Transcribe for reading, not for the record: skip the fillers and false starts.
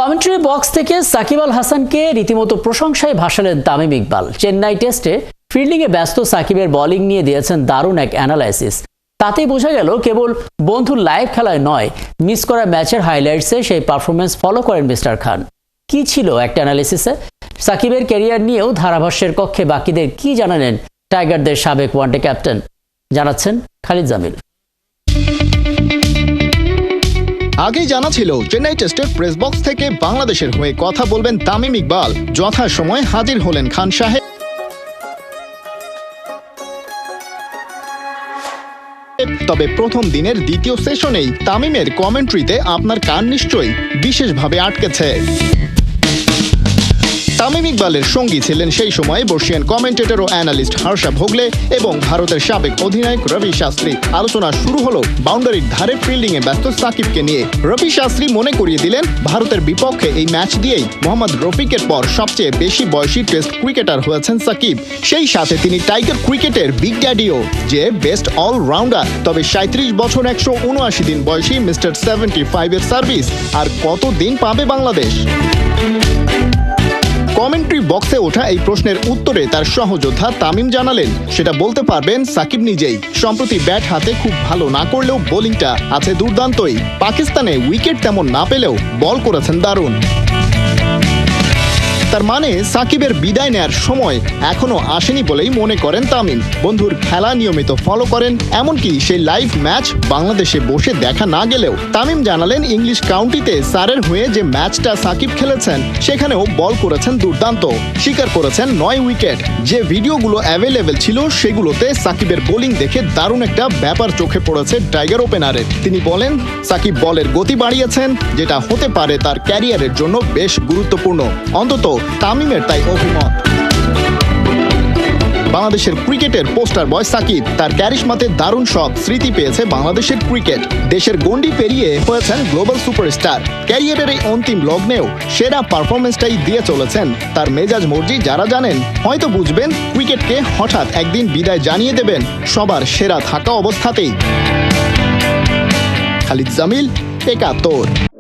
Commentary box থেকে সাকিব আল হাসানকে রীতিমতো প্রশংসায় ভাসালেন তামিম ইকবাল। চেন্নাই টেস্টে ফিল্ডিংয়ে ব্যস্ত সাকিবের বোলিং নিয়ে দিয়েছেন দারুণ এক অ্যানালাইসিস। তাতেই বোঝা গেল কেবল বন্ধুর লাইভ খেলায় নয়, মিস করা ম্যাচের হাইলাইটসে সেই পারফরমেন্স ফলো করেন মিস্টার খান। কি ছিল একটা অ্যানালিসিসে? সাকিবের ক্যারিয়ার নিয়েও ধারাভাষ্যের কক্ষে বাকিদের কি জানালেন টাইগারদের সাবেক ওয়ানডে ক্যাপ্টেন, জানাচ্ছেন খালিদ জামিল। আগেই জানা ছিল চেন্নাই টেস্টের প্রেস বক্স থেকে বাংলাদেশের হয়ে কথা বলবেন তামিম ইকবাল। যথাসময়ে হাজির হলেন খান সাহেব। তবে প্রথম দিনের দ্বিতীয় সেশনেই তামিমের কমেন্ট্রিতে আপনার কান নিশ্চয়ই বিশেষভাবে আটকেছে। তামিম ইকবালের সঙ্গী ছিলেন সেই সময়ে বর্ষিয়ান কমেন্টেটর ও অ্যানালিস্ট হর্ষা ভোগলে এবং ভারতের সাবেক অধিনায়ক রবি শাস্ত্রী। আলোচনা শুরু হলো বাউন্ডারির ধারে ফিল্ডিংয়ে ব্যস্ত সাকিবকে নিয়ে। রবি শাস্ত্রী মনে করিয়ে দিলেন ভারতের বিপক্ষে এই ম্যাচ দিয়েই মোহাম্মদ রফিকের পর সবচেয়ে বেশি বয়সী টেস্ট ক্রিকেটার হয়েছেন সাকিব। সেই সাথে তিনি টাইগার ক্রিকেটের বিগ ড্যাডিও, যে বেস্ট অলরাউন্ডার। তবে 37 বছর 179 দিন বয়সী মিস্টার 75 এর সার্ভিস আর কত দিন পাবে বাংলাদেশ? কমেন্ট্রি বক্সে ওঠা এই প্রশ্নের উত্তরে তার সহযোদ্ধা তামিম জানালেন, সেটা বলতে পারবেন সাকিব নিজেই। সম্প্রতি ব্যাট হাতে খুব ভালো না করলেও বোলিংটা আছে দুর্দান্তই। পাকিস্তানে উইকেট তেমন না পেলেও বল করেছেন দারুণ। তার মানে সাকিবের বিদায় নেয়ার সময় এখনো আসেনি বলেই মনে করেন তামিম। বন্ধুর খেলা নিয়মিত ফলো করেন, এমনকি সেই লাইভ ম্যাচ বাংলাদেশে বসে দেখা না গেলেও। তামিম জানালেন ইংলিশ কাউন্টিতে সারের হয়ে যে ম্যাচটা সাকিব খেলেছেন সেখানেও বল করেছেন দুর্দান্ত। স্বীকার করেছেন 9 উইকেট। যে ভিডিওগুলো অ্যাভেলেবেল ছিল সেগুলোতে সাকিবের বোলিং দেখে দারুণ একটা ব্যাপার চোখে পড়েছে টাইগার ওপেনারের। তিনি বলেন সাকিব বলের গতি বাড়িয়েছেন, যেটা হতে পারে তার ক্যারিয়ারের জন্য বেশ গুরুত্বপূর্ণ। অন্তত তামিমের তাই অভিমত। বাংলাদেশের ক্রিকেটের পোস্টার বয় সাকিব। তার ক্যারিশমাতে দারুণ সব স্মৃতি পেয়েছে বাংলাদেশের ক্রিকেট। দেশের গণ্ডি পেরিয়ে হয়েছেন গ্লোবাল সুপারস্টার। ক্যারিয়ারের এই অন্তিম লগ্নেও সেরা পারফরমেন্সটাই দিয়ে চলেছেন। তার মেজাজ মর্জি যারা জানেন হয়তো বুঝবেন ক্রিকেটকে হঠাৎ একদিন বিদায় জানিয়ে দেবেন সবার সেরা থাকা অবস্থাতেই। খালিদ জামিল, ৭১।